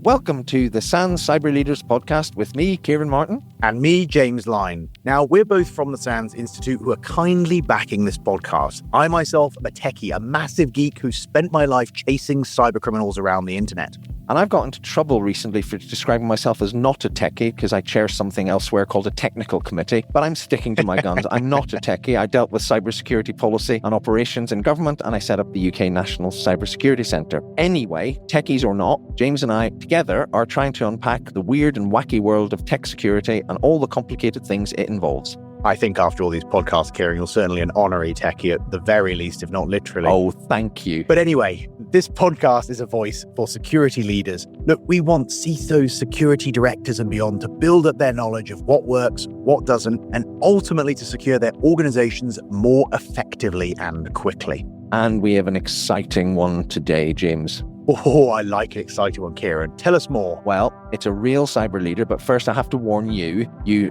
Welcome to the SANS Cyber Leaders podcast with me, Ciaran Martin. And me, James Lyne. Now, we're both from the SANS Institute who are kindly backing this podcast. I myself am a techie, a massive geek who spent my life chasing cyber criminals around the internet. And I've got into trouble recently for describing myself as not a techie because I chair something elsewhere called a technical committee. But I'm sticking to my guns. I'm not a techie. I dealt with cybersecurity policy and operations in government, and I set up the UK National Cybersecurity Centre. Anyway, techies or not, James and I together are trying to unpack the weird and wacky world of tech security and all the complicated things it involves. I think after all these podcasts, Ciaran, you're certainly an honorary techie at the very least, if not literally. Oh, thank you. But anyway, this podcast is a voice for security leaders. Look, we want CISOs, security directors and beyond to build up their knowledge of what works, what doesn't, and ultimately to secure their organizations more effectively and quickly. And we have an exciting one today, James. Oh, I like an exciting one, Ciaran. Tell us more. Well, it's a real cyber leader, but first I have to warn you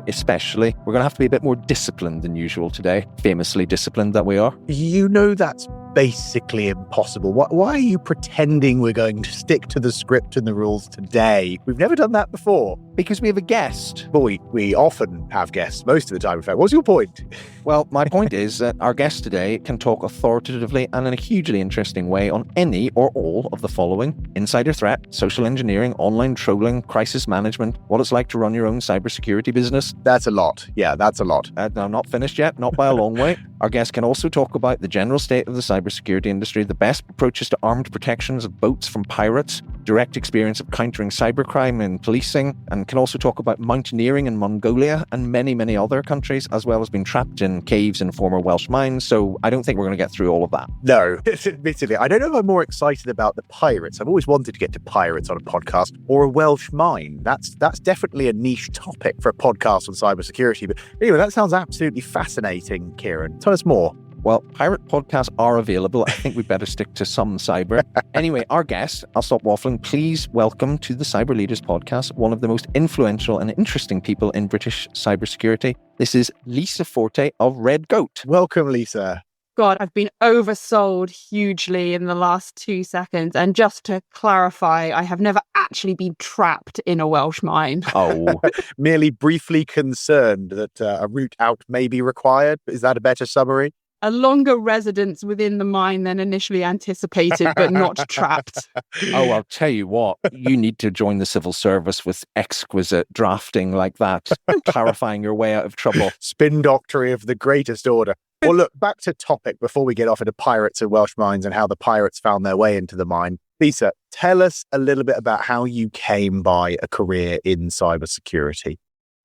especially, we're going to have to be a bit more disciplined than usual today. Famously disciplined that we are. You know that's basically impossible. Why are you pretending we're going to stick to the script and the rules today? We've never done that before. Because we have a guest. But we often have guests, most of the time, in fact. What's your point? Well, my point is that our guest today can talk authoritatively and in a hugely interesting way on any or all of the following: insider threat, social engineering, online trolling, crisis management, what it's like to run your own cybersecurity business. That's a lot. Yeah, that's a lot. No, not finished yet, not by a long way. Our guest can also talk about the general state of the cybersecurity industry, the best approaches to armed protections of boats from pirates, direct experience of countering cybercrime and policing, and can also talk about mountaineering in Mongolia and many, many other countries, as well as being trapped in caves in former Welsh mines. So I don't think we're going to get through all of that. No, admittedly. I don't know if I'm more excited about the pirates. I've always wanted to get to pirates on a podcast, or a Welsh mine. That's definitely a niche topic for a podcast on cybersecurity. But anyway, that sounds absolutely fascinating, Ciaran. Tell us more. Well, pirate podcasts are available. I think we'd better stick to some cyber. Anyway, our guest, I'll stop waffling. Please welcome to the Cyber Leaders podcast one of the most influential and interesting people in British cybersecurity. This is Lisa Forte of Red Goat. Welcome, Lisa. God, I've been oversold hugely in the last 2 seconds. And just to clarify, I have never actually been trapped in a Welsh mine. Oh. Merely briefly concerned that a route out may be required. Is that a better summary? A longer residence within the mine than initially anticipated, but not trapped. Oh, I'll tell you what, you need to join the civil service with exquisite drafting like that, clarifying your way out of trouble. Spin doctory of the greatest order. Well, look, back to topic before we get off into pirates and Welsh mines and how the pirates found their way into the mine. Lisa, tell us a little bit about how you came by a career in cybersecurity.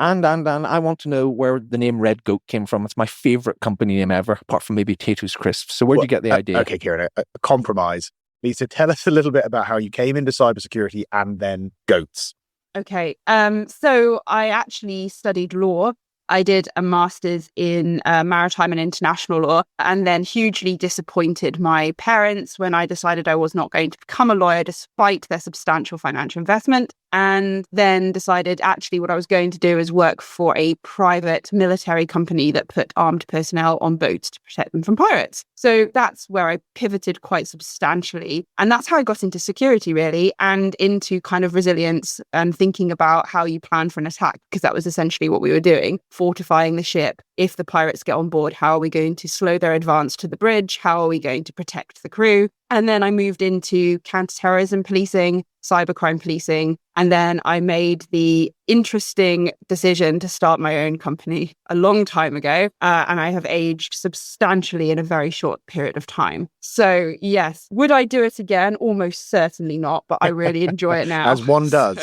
And I want to know where the name Red Goat came from. It's my favourite company name ever, apart from maybe Tato's Crisps. So where'd you get the idea? Okay, Ciaran, a compromise. Lisa, tell us a little bit about how you came into cybersecurity and then goats. Okay, so I actually studied law. I did a master's in maritime and international law, and then hugely disappointed my parents when I decided I was not going to become a lawyer despite their substantial financial investment. And then decided actually what I was going to do is work for a private military company that put armed personnel on boats to protect them from pirates. So that's where I pivoted quite substantially. And that's how I got into security, really, and into kind of resilience and thinking about how you plan for an attack, because that was essentially what we were doing, fortifying the ship. If the pirates get on board, how are we going to slow their advance to the bridge? How are we going to protect the crew? And then I moved into counterterrorism policing, cybercrime policing, and then I made the interesting decision to start my own company a long time ago, and I have aged substantially in a very short period of time. So yes, would I do it again? Almost certainly not, but I really enjoy it now. As one does.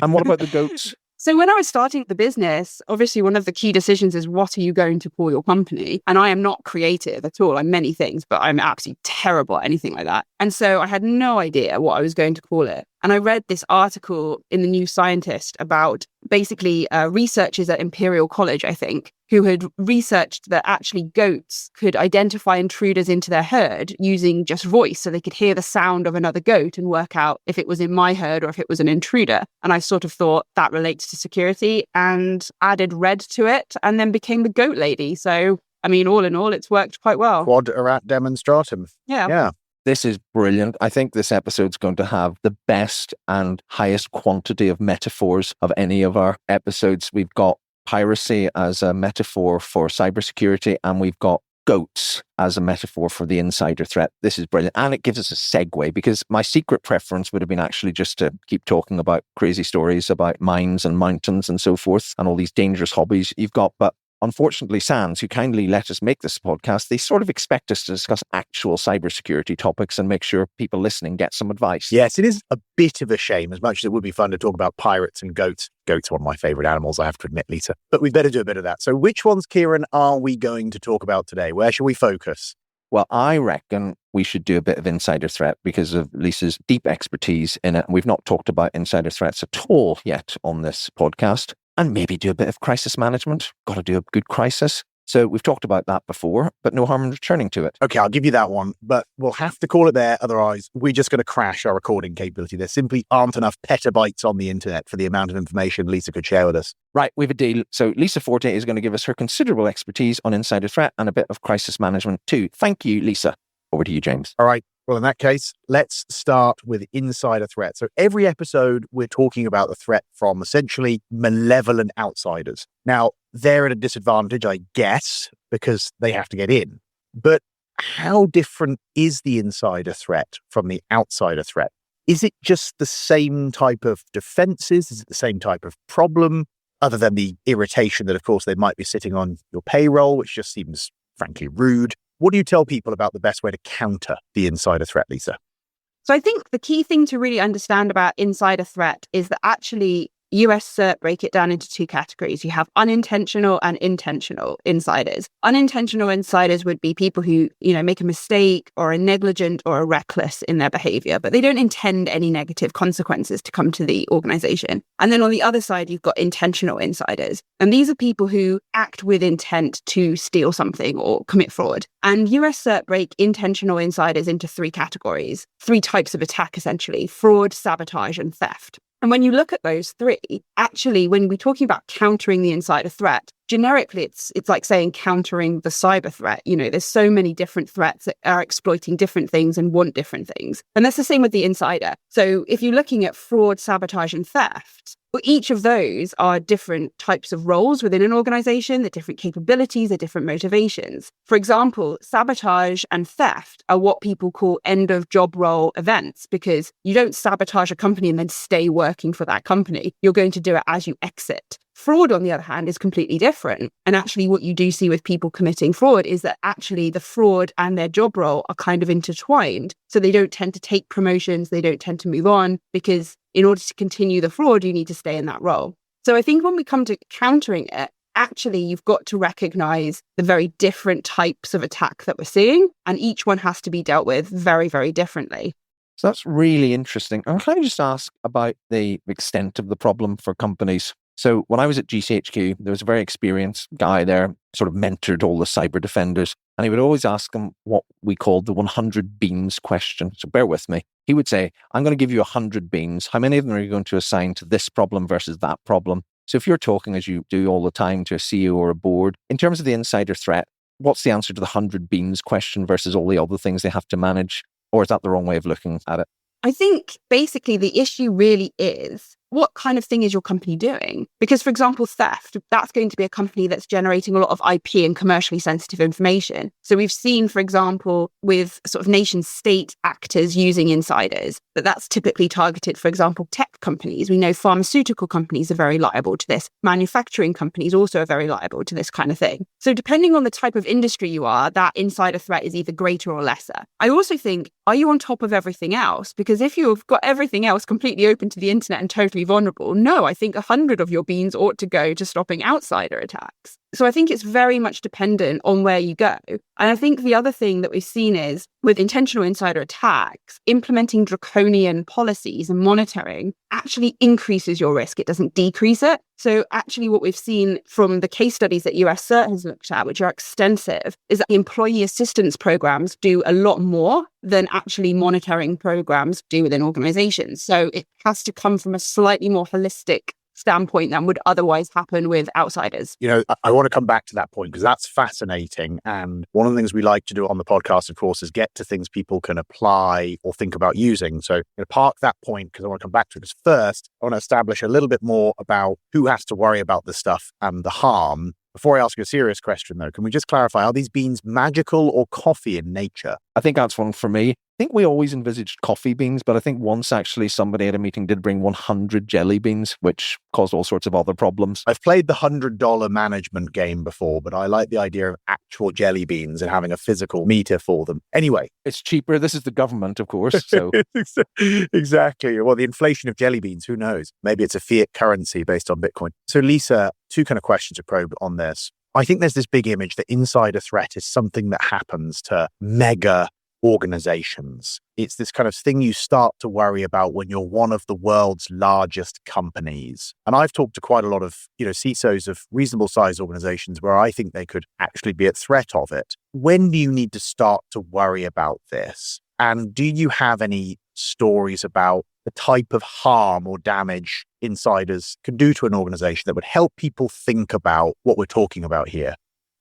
And what about the goats? So when I was starting the business, obviously one of the key decisions is what are you going to call your company? And I am not creative at all. I'm many things, but I'm absolutely terrible at anything like that. And so I had no idea what I was going to call it. And I read this article in the New Scientist about basically researchers at Imperial College, I think, who had researched that actually goats could identify intruders into their herd using just voice. So they could hear the sound of another goat and work out if it was in my herd or if it was an intruder. And I sort of thought that relates to security and added red to it and then became the goat lady. So, I mean, all in all, it's worked quite well. Quod erat demonstratum. Yeah. Yeah. This is brilliant. I think this episode's going to have the best and highest quantity of metaphors of any of our episodes. We've got piracy as a metaphor for cybersecurity, and we've got goats as a metaphor for the insider threat. This is brilliant. And it gives us a segue, because my secret preference would have been actually just to keep talking about crazy stories about mines and mountains and so forth and all these dangerous hobbies you've got. But unfortunately, SANS, who kindly let us make this podcast, they sort of expect us to discuss actual cybersecurity topics and make sure people listening get some advice. Yes, it is a bit of a shame, as much as it would be fun to talk about pirates and goats. Goats are one of my favourite animals, I have to admit, Lisa. But we better do a bit of that. So which ones, Ciaran, are we going to talk about today? Where shall we focus? Well, I reckon we should do a bit of insider threat because of Lisa's deep expertise in it. We've not talked about insider threats at all yet on this podcast. And maybe do a bit of crisis management. Got to do a good crisis. So we've talked about that before, but no harm in returning to it. Okay, I'll give you that one, but we'll have to call it there. Otherwise, we're just going to crash our recording capability. There simply aren't enough petabytes on the internet for the amount of information Lisa could share with us. Right, we have a deal. So Lisa Forte is going to give us her considerable expertise on insider threat and a bit of crisis management too. Thank you, Lisa. Over to you, James. All right. Well, in that case, let's start with insider threat. So every episode, we're talking about the threat from essentially malevolent outsiders. Now, they're at a disadvantage, I guess, because they have to get in. But how different is the insider threat from the outsider threat? Is it just the same type of defenses? Is it the same type of problem? Other than the irritation that, of course, they might be sitting on your payroll, which just seems, frankly, rude. What do you tell people about the best way to counter the insider threat, Lisa? So I think the key thing to really understand about insider threat is that actually US CERT break it down into two categories. You have unintentional and intentional insiders. Unintentional insiders would be people who, make a mistake or are negligent or are reckless in their behavior, but they don't intend any negative consequences to come to the organization. And then on the other side, you've got intentional insiders. And these are people who act with intent to steal something or commit fraud. And US CERT break intentional insiders into three categories, three types of attack, essentially: fraud, sabotage, and theft. And when you look at those three, actually, when we're talking about countering the insider threat, generically, it's like saying countering the cyber threat. There's so many different threats that are exploiting different things and want different things. And that's the same with the insider. So if you're looking at fraud, sabotage, and theft, each of those are different types of roles within an organization, the different capabilities, the different motivations. For example, sabotage and theft are what people call end of job role events, because you don't sabotage a company and then stay working for that company. You're going to do it as you exit. Fraud, on the other hand, is completely different. And actually what you do see with people committing fraud is that actually the fraud and their job role are kind of intertwined. So they don't tend to take promotions, they don't tend to move on, because in order to continue the fraud, you need to stay in that role. So I think when we come to countering it, actually you've got to recognize the very different types of attack that we're seeing, and each one has to be dealt with very, very differently. So that's really interesting. And can I just ask about the extent of the problem for companies? So when I was at GCHQ, there was a very experienced guy there, sort of mentored all the cyber defenders. And he would always ask them what we called the 100 beans question. So bear with me. He would say, I'm going to give you 100 beans. How many of them are you going to assign to this problem versus that problem? So if you're talking, as you do all the time, to a CEO or a board, in terms of the insider threat, what's the answer to the 100 beans question versus all the other things they have to manage? Or is that the wrong way of looking at it? I think basically the issue really is, what kind of thing is your company doing? Because, for example, theft, that's going to be a company that's generating a lot of IP and commercially sensitive information. So we've seen, for example, with sort of nation state actors using insiders, that's typically targeted, for example, tech companies. We know pharmaceutical companies are very liable to this. Manufacturing companies also are very liable to this kind of thing. So depending on the type of industry you are, that insider threat is either greater or lesser. I also think, are you on top of everything else? Because if you've got everything else completely open to the internet and totally vulnerable, no, I think 100 of your beans ought to go to stopping outsider attacks. So I think it's very much dependent on where you go. And I think the other thing that we've seen is with intentional insider attacks, implementing draconian policies and monitoring actually increases your risk. It doesn't decrease it. So actually what we've seen from the case studies that US CERT has looked at, which are extensive, is that the employee assistance programs do a lot more than actually monitoring programs do within organizations. So it has to come from a slightly more holistic standpoint than would otherwise happen with outsiders. I want to come back to that point because that's fascinating. And one of the things we like to do on the podcast, of course, is get to things people can apply or think about using. So I'm going to park that point because I want to come back to it. Because first, I want to establish a little bit more about who has to worry about this stuff and the harm. Before I ask you a serious question, though, can we just clarify, are these beans magical or coffee in nature? I think that's one for me. I think we always envisaged coffee beans, but I think once actually somebody at a meeting did bring 100 jelly beans, which caused all sorts of other problems. I've played the $100 management game before, but I like the idea of actual jelly beans and having a physical meter for them. Anyway. It's cheaper. This is the government, of course. So Exactly. Well, the inflation of jelly beans, who knows? Maybe it's a fiat currency based on Bitcoin. So Lisa, two kind of questions to probe on this. I think there's this big image that insider threat is something that happens to mega organizations. It's this kind of thing you start to worry about when you're one of the world's largest companies. And I've talked to quite a lot of, CISOs of reasonable sized organizations where I think they could actually be at threat of it. When do you need to start to worry about this? And do you have any stories about the type of harm or damage insiders can do to an organization that would help people think about what we're talking about here?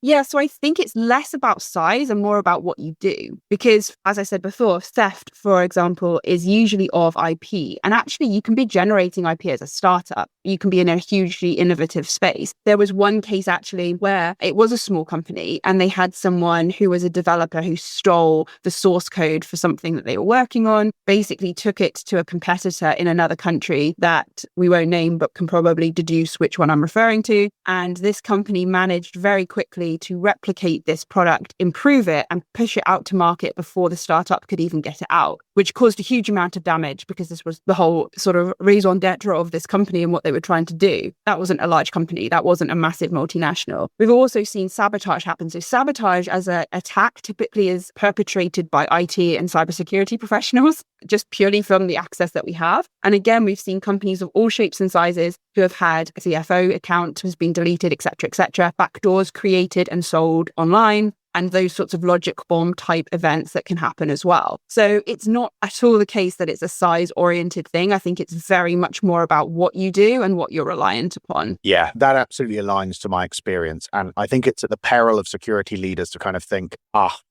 Yeah, so I think it's less about size and more about what you do. Because as I said before, theft, for example, is usually of IP. And actually, you can be generating IP as a startup. You can be in a hugely innovative space. There was one case actually where it was a small company and they had someone who was a developer who stole the source code for something that they were working on, basically took it to a competitor in another country that we won't name, but can probably deduce which one I'm referring to. And this company managed very quickly to replicate this product, improve it, and push it out to market before the startup could even get it out, which caused a huge amount of damage because this was the whole sort of raison d'etre of this company and what they were trying to do. That wasn't a large company. That wasn't a massive multinational. We've also seen sabotage happen. So sabotage as an attack typically is perpetrated by IT and cybersecurity professionals, just purely from the access that we have. And again, we've seen companies of all shapes and sizes who have had a CFO account has been deleted, et cetera, backdoors created and sold online, and those sorts of logic bomb type events that can happen as well. So it's not at all the case that it's a size oriented thing. I think it's very much more about what you do and what you're reliant upon. Yeah, that absolutely aligns to my experience. And I think it's at the peril of security leaders to kind of think,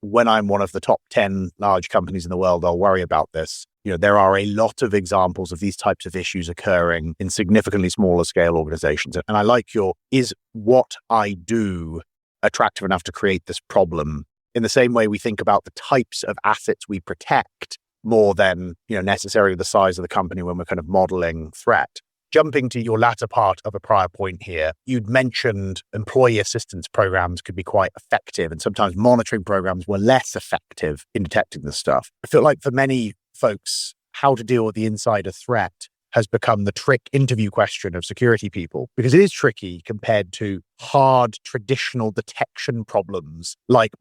when I'm one of the top 10 large companies in the world, I'll worry about this. There are a lot of examples of these types of issues occurring in significantly smaller scale organizations. And I like is what I do attractive enough to create this problem? In the same way we think about the types of assets we protect more than, necessarily the size of the company when we're kind of modeling threat. Jumping to your latter part of a prior point here, you'd mentioned employee assistance programs could be quite effective, and sometimes monitoring programs were less effective in detecting this stuff. I feel like for many folks, how to deal with the insider threat has become the trick interview question of security people, because it is tricky compared to hard traditional detection problems like,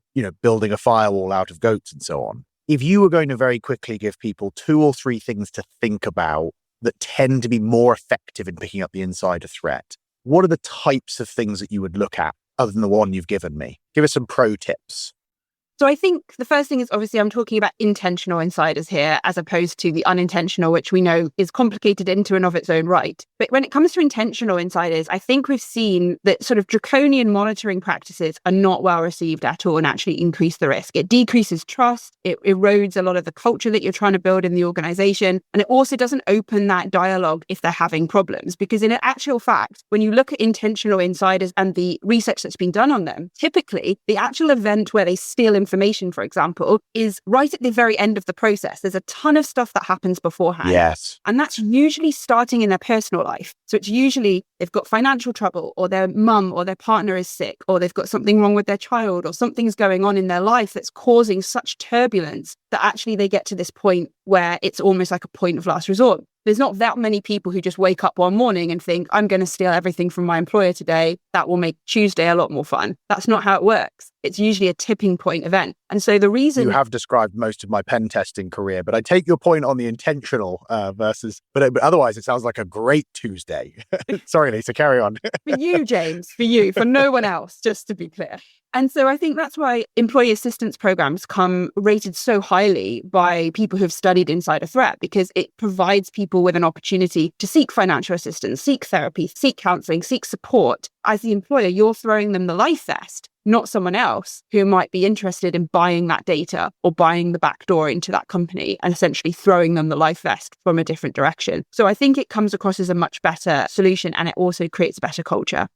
building a firewall out of goats and so on. If you were going to very quickly give people 2 or 3 things to think about that tend to be more effective in picking up the insider threat, what are the types of things that you would look at other than the one you've given me? Give us some pro tips. So I think the first thing is obviously I'm talking about intentional insiders here as opposed to the unintentional, which we know is complicated into and of its own right. But when it comes to intentional insiders, I think we've seen that sort of draconian monitoring practices are not well received at all and actually increase the risk. It decreases trust. It erodes a lot of the culture that you're trying to build in the organization. And it also doesn't open that dialogue if they're having problems. Because in actual fact, when you look at intentional insiders and the research that's been done on them, typically the actual event where they steal information, for example, is right at the very end of the process. There's a ton of stuff that happens beforehand. Yes. And that's usually starting in their personal life. So it's usually they've got financial trouble, or their mum or their partner is sick, or they've got something wrong with their child, or something's going on in their life that's causing such turbulence that actually they get to this point where it's almost like a point of last resort. There's not that many people who just wake up one morning and think, I'm going to steal everything from my employer today. That will make Tuesday a lot more fun. That's not how it works. It's usually a tipping point event. And so the reason... You have described most of my pen testing career, but I take your point on the intentional versus... But otherwise, it sounds like a great Tuesday. Sorry, Lisa, carry on. For you, James, for you, for no one else, just to be clear. And so I think that's why employee assistance programs come rated so highly by people who've studied insider threat, because it provides people with an opportunity to seek financial assistance, seek therapy, seek counseling, seek support. As the employer, you're throwing them the life vest, not someone else who might be interested in buying that data or buying the back door into that company and essentially throwing them the life vest from a different direction. So I think it comes across as a much better solution, and it also creates a better culture.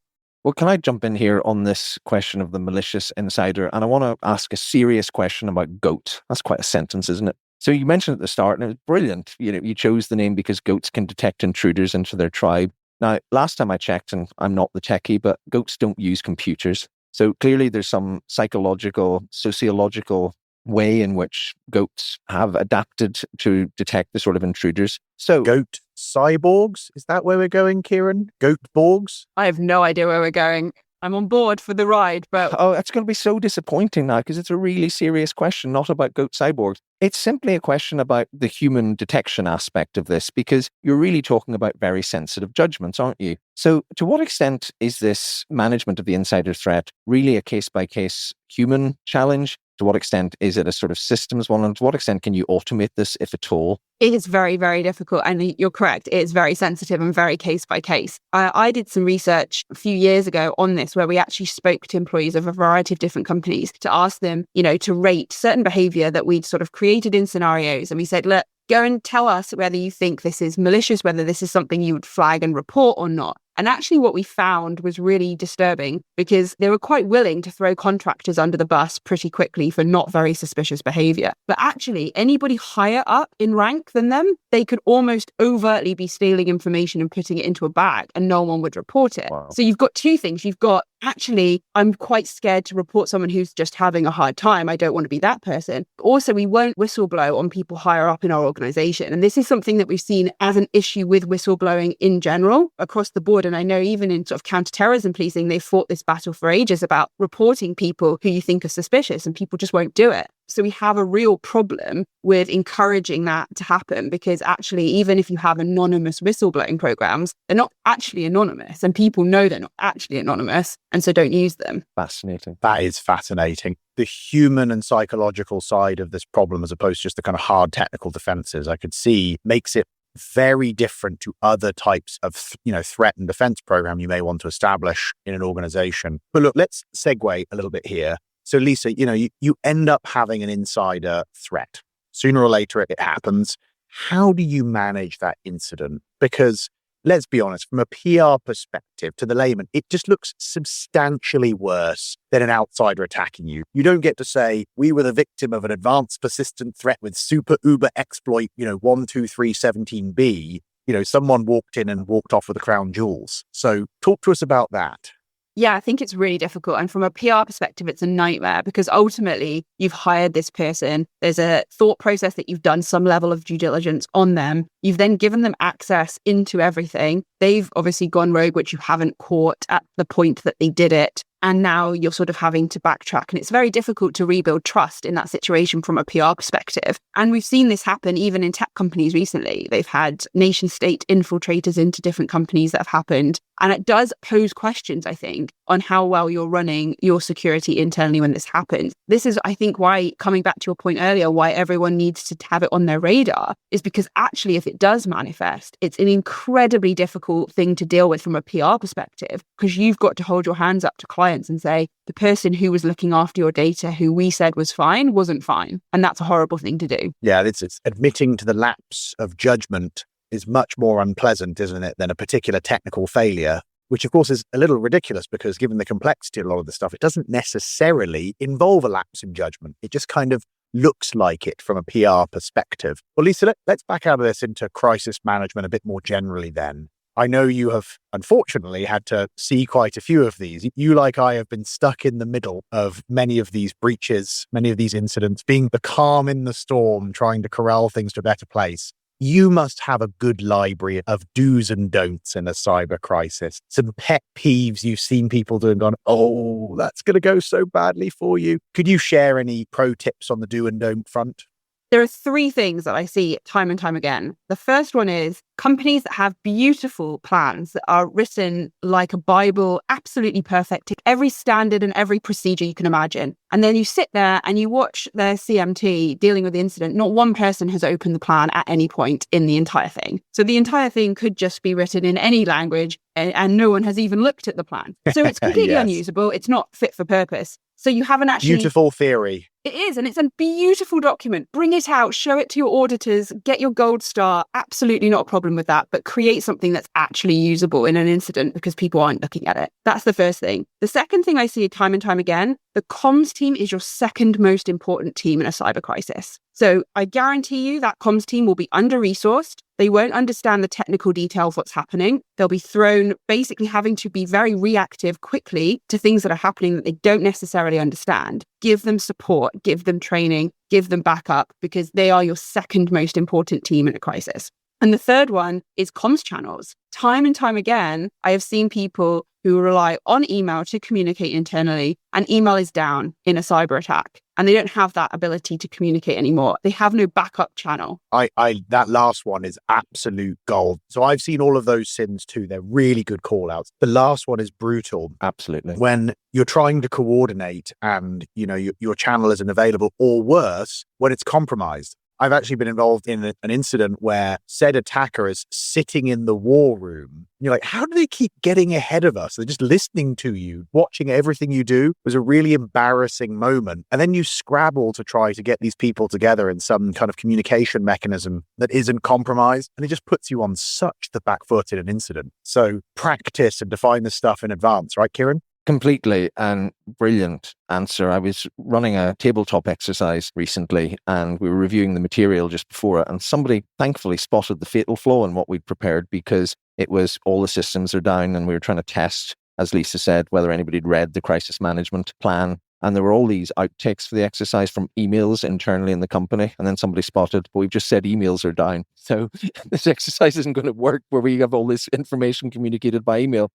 Well, can I jump in here on this question of the malicious insider? And I want to ask a serious question about GOAT. That's quite a sentence, isn't it? So you mentioned at the start, and it was brilliant. You chose the name because goats can detect intruders into their tribe. Now, last time I checked, and I'm not the techie, but goats don't use computers. So clearly there's some psychological, sociological way in which goats have adapted to detect the sort of intruders. So goat cyborgs? Is that where we're going, Ciaran? Goat borgs? I have no idea where we're going. I'm on board for the ride, but... Oh, that's going to be so disappointing now, because it's a really serious question, not about goat cyborgs. It's simply a question about the human detection aspect of this, because you're really talking about very sensitive judgments, aren't you? So to what extent is this management of the insider threat really a case-by-case human challenge? To what extent is it a sort of systems one? And to what extent can you automate this, if at all? It is very, very difficult. And you're correct. It is very sensitive and very case by case. I did some research a few years ago on this, where we actually spoke to employees of a variety of different companies to ask them, to rate certain behavior that we'd sort of created in scenarios. And we said, look, go and tell us whether you think this is malicious, whether this is something you would flag and report or not. And actually what we found was really disturbing, because they were quite willing to throw contractors under the bus pretty quickly for not very suspicious behavior. But actually, anybody higher up in rank than them, they could almost overtly be stealing information and putting it into a bag, and no one would report it. Wow. So you've got two things. You've got, actually, I'm quite scared to report someone who's just having a hard time. I don't want to be that person. Also, we won't whistleblow on people higher up in our organization. And this is something that we've seen as an issue with whistleblowing in general across the board. And I know even in sort of counterterrorism policing, they've fought this battle for ages about reporting people who you think are suspicious, and people just won't do it. So we have a real problem with encouraging that to happen, because actually, even if you have anonymous whistleblowing programs, they're not actually anonymous, and people know they're not actually anonymous, and so don't use them. Fascinating. That is fascinating. The human and psychological side of this problem, as opposed to just the kind of hard technical defenses, I could see makes it very different to other types of, threat and defense program you may want to establish in an organization. But look, let's segue a little bit here. So Lisa, you end up having an insider threat. Sooner or later, it happens. How do you manage that incident? Because let's be honest, from a PR perspective to the layman, it just looks substantially worse than an outsider attacking you. You don't get to say, we were the victim of an advanced persistent threat with super uber exploit, 12317B. Someone walked in and walked off with the crown jewels. So talk to us about that. Yeah, I think it's really difficult. And from a PR perspective, it's a nightmare, because ultimately you've hired this person. There's a thought process that you've done some level of due diligence on them. You've then given them access into everything. They've obviously gone rogue, which you haven't caught at the point that they did it. And now you're sort of having to backtrack. And it's very difficult to rebuild trust in that situation from a PR perspective. And we've seen this happen even in tech companies recently. They've had nation state infiltrators into different companies that have happened. And it does pose questions, I think, on how well you're running your security internally when this happens. This is, I think, why, coming back to your point earlier, why everyone needs to have it on their radar, is because actually, if it does manifest, it's an incredibly difficult thing to deal with from a PR perspective, because you've got to hold your hands up to clients and say, the person who was looking after your data, who we said was fine, wasn't fine. And that's a horrible thing to do. Yeah, it's admitting to the lapse of judgment is much more unpleasant, isn't it, than a particular technical failure, which of course is a little ridiculous, because given the complexity of a lot of the stuff, it doesn't necessarily involve a lapse in judgment. It just kind of looks like it from a PR perspective. Well, Lisa, let's back out of this into crisis management a bit more generally then. I know you have, unfortunately, had to see quite a few of these. You, like I, have been stuck in the middle of many of these breaches, many of these incidents, being the calm in the storm, trying to corral things to a better place. you must have a good library of do's and don'ts in a cyber crisis. Some pet peeves you've seen people do and gone, oh, that's going to go so badly for you. Could you share any pro tips on the do and don't front? There are three things that I see time and time again. The first one is companies that have beautiful plans that are written like a Bible, absolutely perfect, tick every standard and every procedure you can imagine. And then you sit there and you watch their CMT dealing with the incident. Not one person has opened the plan at any point in the entire thing. So the entire thing could just be written in any language and no one has even looked at the plan. So it's completely Yes. unusable. It's not fit for purpose. So you haven't actually... Beautiful theory. It is, and it's a beautiful document. Bring it out, show it to your auditors, get your gold star. Absolutely not a problem with that, but create something that's actually usable in an incident because people aren't looking at it. That's the first thing. The second thing I see time and time again, the comms team is your second most important team in a cyber crisis. So I guarantee you that comms team will be under-resourced. They won't understand the technical detail of what's happening. They'll be thrown basically having to be very reactive quickly to things that are happening that they don't necessarily understand. Give them support, give them training, give them backup because they are your second most important team in a crisis. And the third one is comms channels. Time and time again, I have seen people who rely on email to communicate internally, and email is down in a cyber attack. And they don't have that ability to communicate anymore. They have no backup channel. That last one is absolute gold. So I've seen all of those sins too. They're really good call outs. The last one is brutal. Absolutely. When you're trying to coordinate and, your channel isn't available, or worse, when it's compromised. I've actually been involved in an incident where said attacker is sitting in the war room. You're like, how do they keep getting ahead of us? They're just listening to you, watching everything you do. It was a really embarrassing moment. And then you scrabble to try to get these people together in some kind of communication mechanism that isn't compromised. And it just puts you on such the back foot in an incident. So practice and define the stuff in advance, right, Ciaran? Completely, and brilliant answer. I was running a tabletop exercise recently and we were reviewing the material just before it, and somebody thankfully spotted the fatal flaw in what we'd prepared because it was all the systems are down and we were trying to test, as Lisa said, whether anybody had read the crisis management plan. And there were all these outtakes for the exercise from emails internally in the company. And then somebody spotted, well, we've just said emails are down. So this exercise isn't going to work where we have all this information communicated by email.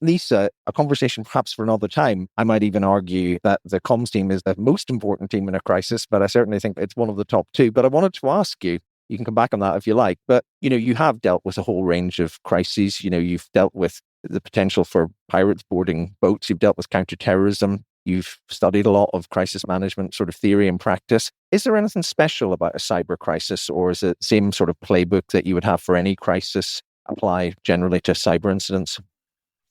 Lisa, a conversation perhaps for another time. I might even argue that the comms team is the most important team in a crisis, but I certainly think it's one of the top two. But I wanted to ask you, you can come back on that if you like, but you have dealt with a whole range of crises. You've dealt with the potential for pirates boarding boats. You've dealt with counterterrorism. You've studied a lot of crisis management sort of theory and practice. Is there anything special about a cyber crisis, or is it the same sort of playbook that you would have for any crisis apply generally to cyber incidents? I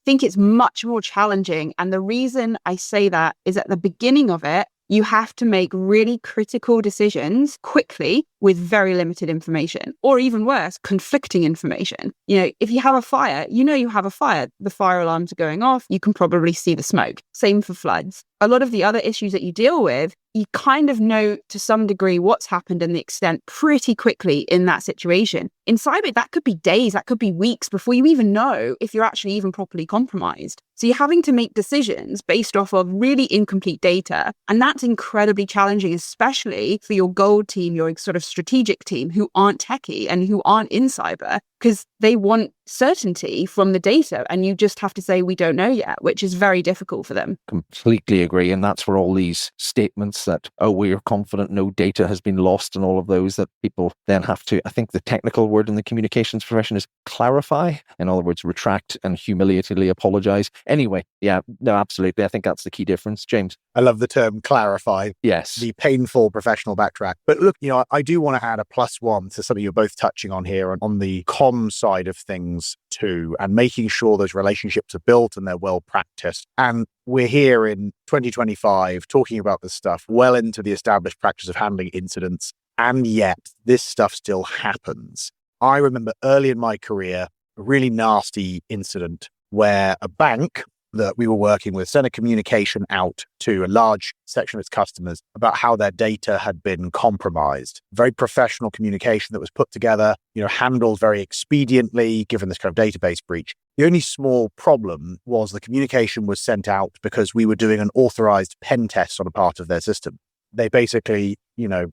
think it's much more challenging. And the reason I say that is at the beginning of it, you have to make really critical decisions quickly with very limited information, or even worse, conflicting information. If you have a fire, you have a fire. The fire alarms are going off. You can probably see the smoke. Same for floods. A lot of the other issues that you deal with, you kind of know to some degree what's happened and the extent pretty quickly in that situation. In cyber, that could be days, that could be weeks before you even know if you're actually even properly compromised. So you're having to make decisions based off of really incomplete data. And that's incredibly challenging, especially for your gold team, your sort of strategic team who aren't techie and who aren't in cyber, because they want certainty from the data. And you just have to say, we don't know yet, which is very difficult for them. Completely agree. And that's where all these statements that, we are confident no data has been lost and all of those that people then have to, I think the technical word in the communications profession is clarify. In other words, retract and humiliatingly apologize. Anyway, yeah, no, absolutely. I think that's the key difference. James? I love the term clarify. Yes. The painful professional backtrack. But look, I do want to add a +1 to something you're both touching on here on the comm side of things too, and making sure those relationships are built and they're well practiced. And we're here in 2025 talking about this stuff well into the established practice of handling incidents. And yet this stuff still happens. I remember early in my career, a really nasty incident where a bank that we were working with sent a communication out to a large section of its customers about how their data had been compromised. Very professional communication that was put together, handled very expediently given this kind of database breach. The only small problem was the communication was sent out because we were doing an authorized pen test on a part of their system. They basically,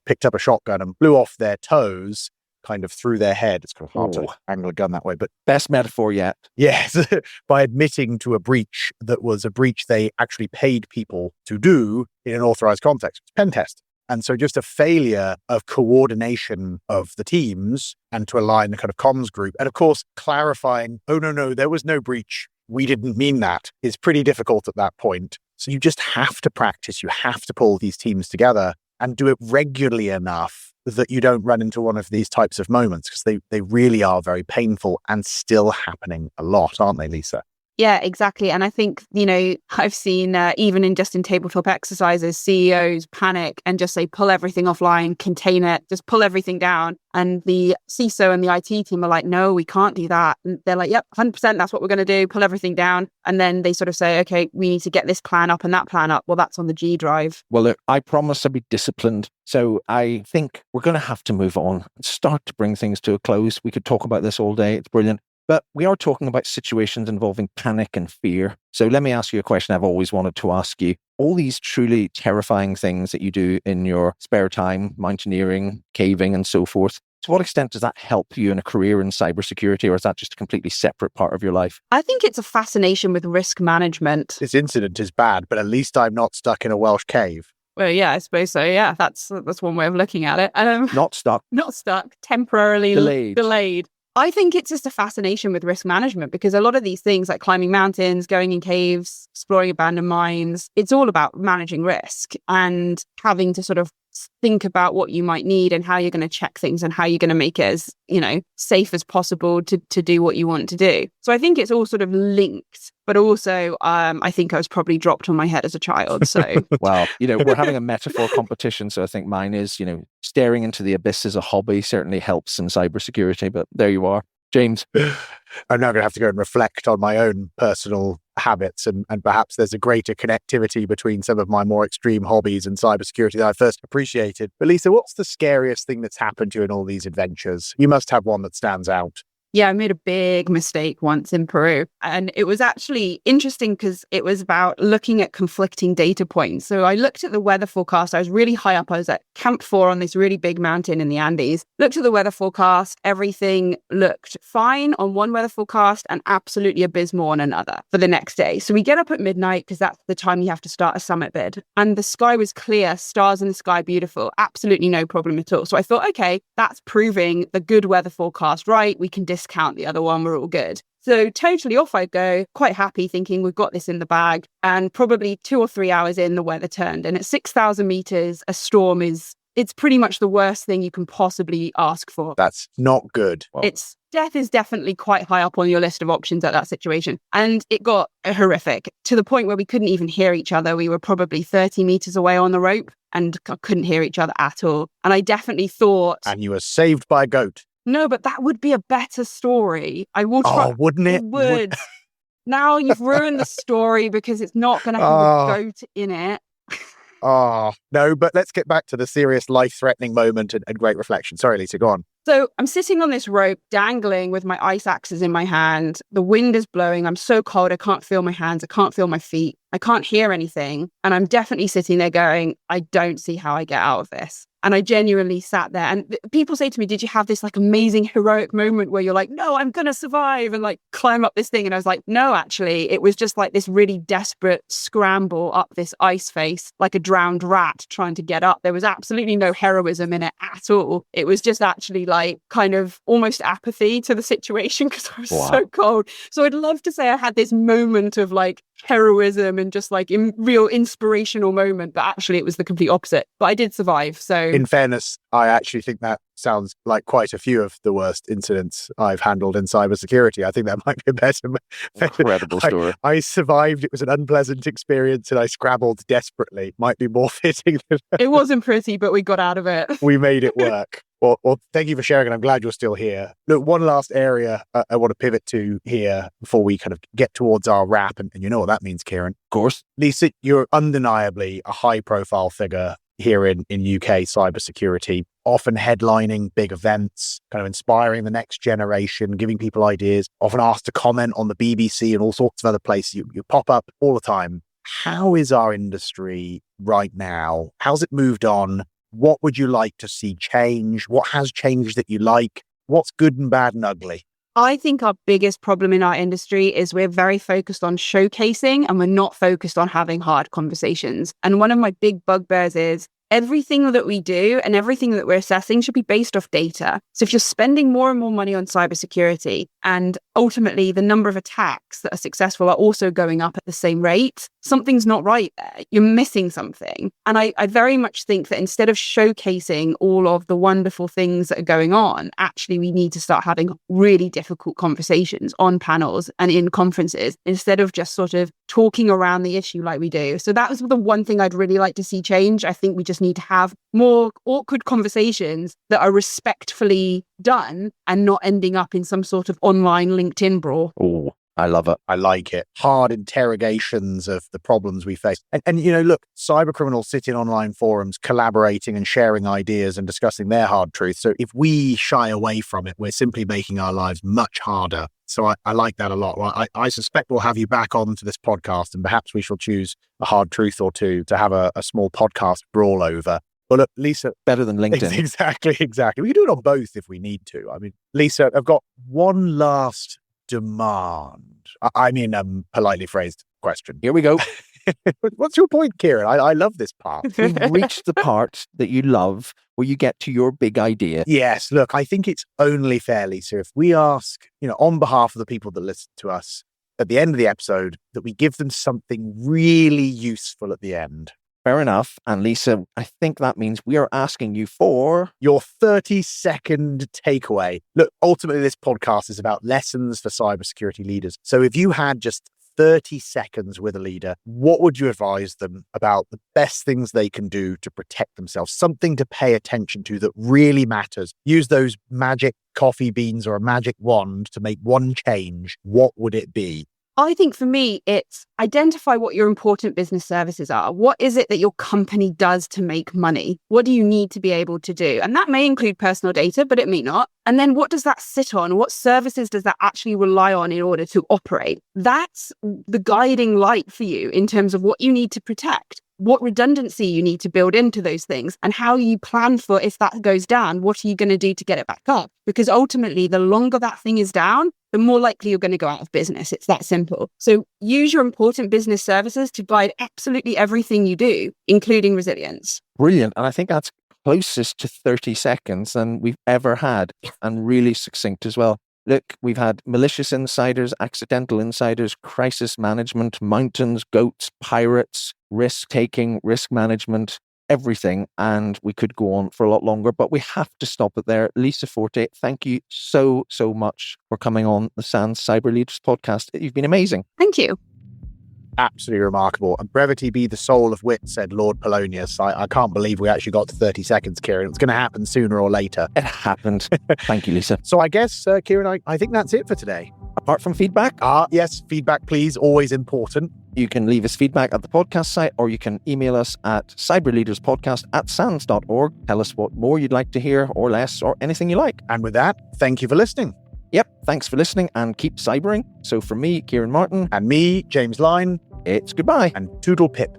picked up a shotgun and blew off their toes kind of through their head. It's kind of hard to angle a gun that way, but best metaphor yet. yes, by admitting to a breach that was a breach they actually paid people to do in an authorized context. It's pen test. And so just a failure of coordination of the teams and to align the kind of comms group. And of course, clarifying, oh, no, there was no breach. We didn't mean that, is pretty difficult at that point. So you just have to practice. You have to pull these teams together and do it regularly enough that you don't run into one of these types of moments, because they really are very painful and still happening a lot, aren't they, Lisa? Yeah, exactly. And I think, I've seen even in tabletop exercises, CEOs panic and just say, pull everything offline, contain it, just pull everything down. And the CISO and the IT team are like, no, we can't do that. And they're like, yep, 100%, that's what we're going to do, pull everything down. And then they sort of say, okay, we need to get this plan up and that plan up. Well, that's on the G drive. Well, look, I promise to be disciplined. So I think we're going to have to move on and start to bring things to a close. We could talk about this all day. It's brilliant. But we are talking about situations involving panic and fear. So let me ask you a question I've always wanted to ask you. All these truly terrifying things that you do in your spare time, mountaineering, caving, and so forth, to what extent does that help you in a career in cybersecurity, or is that just a completely separate part of your life? I think it's a fascination with risk management. This incident is bad, but at least I'm not stuck in a Welsh cave. Well, yeah, I suppose so. Yeah, that's one way of looking at it. Not stuck. Not stuck, temporarily delayed. I think it's just a fascination with risk management, because a lot of these things like climbing mountains, going in caves, exploring abandoned mines, it's all about managing risk and having to sort of think about what you might need and how you're going to check things and how you're going to make it as, safe as possible to do what you want to do. So I think it's all sort of linked, but also I think I was probably dropped on my head as a child. So well, we're having a metaphor competition. So I think mine is, staring into the abyss as a hobby certainly helps in cybersecurity, but there you are. James? I'm now going to have to go and reflect on my own personal habits, and perhaps there's a greater connectivity between some of my more extreme hobbies and cybersecurity that I first appreciated. But Lisa, what's the scariest thing that's happened to you in all these adventures? You must have one that stands out. Yeah, I made a big mistake once in Peru. And it was actually interesting because it was about looking at conflicting data points. So I looked at the weather forecast. I was really high up. I was at Camp 4 on this really big mountain in the Andes. Looked at the weather forecast. Everything looked fine on one weather forecast and absolutely abysmal on another for the next day. So we get up at midnight because that's the time you have to start a summit bid. And the sky was clear, stars in the sky, beautiful. Absolutely no problem at all. So I thought, okay, that's proving the good weather forecast right. We can discount the other one, we're all good. So totally off I go, quite happy, thinking we've got this in the bag. And probably 2 or 3 hours in, the weather turned. And at 6,000 meters, a storm it's pretty much the worst thing you can possibly ask for. That's not good. Well, Death is definitely quite high up on your list of options at that situation. And it got horrific to the point where we couldn't even hear each other. We were probably 30 meters away on the rope and couldn't hear each other at all. And I definitely thought... And you were saved by a goat. No, but that would be a better story. I will try. Oh, wouldn't it? It would. Now you've ruined the story because it's not going to have a goat in it. Oh, no, but let's get back to the serious life-threatening moment and great reflection. Sorry, Lisa, go on. So I'm sitting on this rope, dangling with my ice axes in my hand. The wind is blowing. I'm so cold. I can't feel my hands. I can't feel my feet. I can't hear anything. And I'm definitely sitting there going, I don't see how I get out of this. And I genuinely sat there. And people say to me, did you have this like amazing heroic moment where you're like, no, I'm going to survive and like climb up this thing? And I was like, no, actually, it was just like this really desperate scramble up this ice face, like a drowned rat trying to get up. There was absolutely no heroism in it at all. It was just actually like kind of almost apathy to the situation because I was so cold. So I'd love to say I had this moment of like heroism and just like real inspirational moment, but actually it was the complete opposite. But I did survive. So in fairness, I actually think that sounds like quite a few of the worst incidents I've handled in cybersecurity. I think that might be a better. Incredible story. I survived. It was an unpleasant experience and I scrabbled desperately. Might be more fitting than it wasn't pretty, but we got out of it. We made it work. Well, thank you for sharing, and I'm glad you're still here. Look, one last area I want to pivot to here before we kind of get towards our wrap, and you know what that means, Ciaran. Of course. Lisa, you're undeniably a high-profile figure here in UK cybersecurity, often headlining big events, kind of inspiring the next generation, giving people ideas, often asked to comment on the BBC and all sorts of other places. You pop up all the time. How is our industry right now? How's it moved on? What would you like to see change? What has changed that you like? What's good and bad and ugly? I think our biggest problem in our industry is we're very focused on showcasing and we're not focused on having hard conversations. And one of my big bugbears is everything that we do and everything that we're assessing should be based off data. So if you're spending more and more money on cybersecurity and ultimately the number of attacks that are successful are also going up at the same rate, something's not right there. You're missing something. And I very much think that instead of showcasing all of the wonderful things that are going on, actually we need to start having really difficult conversations on panels and in conferences instead of just sort of talking around the issue like we do. So that was the one thing I'd really like to see change. I think we just need to have more awkward conversations that are respectfully done and not ending up in some sort of online LinkedIn brawl. Oh, I love it. I like it. Hard interrogations of the problems we face. And look, cyber criminals sit in online forums, collaborating and sharing ideas and discussing their hard truths. So if we shy away from it, we're simply making our lives much harder. So I like that a lot. Well, I suspect we'll have you back onto this podcast and perhaps we shall choose a hard truth or two to have a small podcast brawl over. Well, look, Lisa. Better than LinkedIn. Exactly. We can do it on both if we need to. I mean, Lisa, I've got one last demand. I mean, politely phrased question. Here we go. What's your point, Ciaran? I love this part. We've reached the part that you love where you get to your big idea. Yes, look, I think it's only fair, Lisa, if we ask, on behalf of the people that listen to us at the end of the episode, that we give them something really useful at the end. Fair enough. And Lisa, I think that means we are asking you for your 30-second takeaway. Look, ultimately, this podcast is about lessons for cybersecurity leaders. So if you had just 30 seconds with a leader, what would you advise them about the best things they can do to protect themselves? Something to pay attention to that really matters. Use those magic coffee beans or a magic wand to make one change. What would it be? I think for me, it's identify what your important business services are. What is it that your company does to make money? What do you need to be able to do? And that may include personal data, but it may not. And then what does that sit on? What services does that actually rely on in order to operate? That's the guiding light for you in terms of what you need to protect, what redundancy you need to build into those things, and how you plan for if that goes down, what are you going to do to get it back up? Because ultimately, the longer that thing is down, the more likely you're going to go out of business. It's that simple. So use your important business services to guide absolutely everything you do, including resilience. Brilliant. And I think that's closest to 30 seconds than we've ever had, and really succinct as well. Look, we've had malicious insiders, accidental insiders, crisis management, mountains, goats, pirates, risk-taking, risk management, everything. And we could go on for a lot longer, but we have to stop it there. Lisa Forte, thank you so much for coming on the SANS Cyber Leaders podcast. You've been amazing. Thank you. Absolutely remarkable. And brevity be the soul of wit, said Lord Polonius. I can't believe we actually got to 30 seconds, Ciaran. It's going to happen sooner or later. It happened. Thank you, Lisa. So I guess, Ciaran, I think that's it for today. Apart from feedback? Yes, feedback, please. Always important. You can leave us feedback at the podcast site, or you can email us at cyberleaderspodcast@sans.org. Tell us what more you'd like to hear, or less, or anything you like. And with that, thank you for listening. Yep, thanks for listening, and keep cybering. So for me, Ciaran Martin. And me, James Line. It's goodbye. And toodle pip.